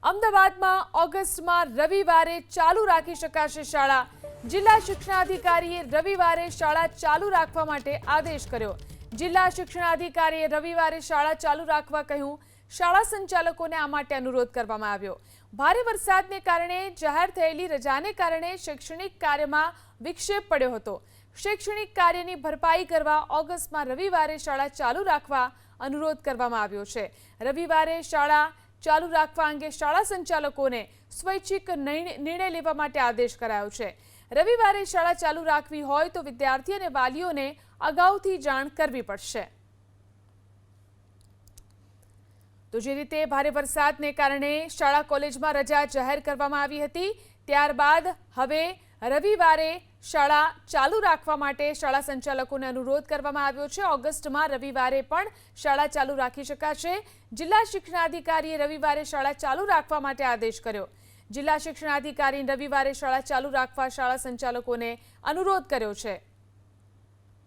અમદાવાદમાં ઓગસ્ટમાં રવિવારે ચાલુ રાખી શકાશે શાળા। જિલ્લા શિક્ષણાધિકારીએ રવિવારે શાળા ચાલુ રાખવા માટે આદેશ કર્યો। જિલ્લા શિક્ષણાધિકારીએ રવિવારે શાળા ચાલુ રાખવા કહ્યું। શાળા સંચાલકોને આ માટે અનુરોધ કરવામાં આવ્યો। ભારે વરસાદને કારણે જાહેર થયેલી રજાને કારણે શૈક્ષણિક કાર્યમાં વિક્ષેપ પડ્યો હતો। શૈક્ષણિક કાર્યની ભરપાઈ કરવા ઓગસ્ટમાં રવિવારે શાળા ચાલુ રાખવા અનુરોધ કરવામાં આવ્યો છે। રવિવારે શાળા ચાલુ રાખવા અંગે શાળા સંચાલકોને સ્વૈચ્છિક નિર્ણય લેવા માટે આદેશ કરાયો છે। રવિવારે શાળા ચાલુ રાખવી હોય તો વિદ્યાર્થી અને વાલીઓને અગાઉથી જાણ કરવી પડશે। તો જે રીતે ભારે વરસાદને કારણે શાળા કોલેજમાં રજા જાહેર કરવામાં આવી હતી, ત્યારબાદ હવે રવિવારે શાળા ચાલુ રાખવા માટે શાળા સંચાલકોને અનુરોધ કરવામાં આવ્યો છે। ઓગસ્ટમાં રવિવારે પણ શાળા ચાલુ રાખી શકાશે। જિલ્લા શિક્ષણાધિકારીએ રવિવારે શાળા ચાલુ રાખવા માટે આદેશ કર્યો। જિલ્લા શિક્ષણાધિકારીએ રવિવારે શાળા ચાલુ રાખવા શાળા સંચાલકોને અનુરોધ કર્યો છે।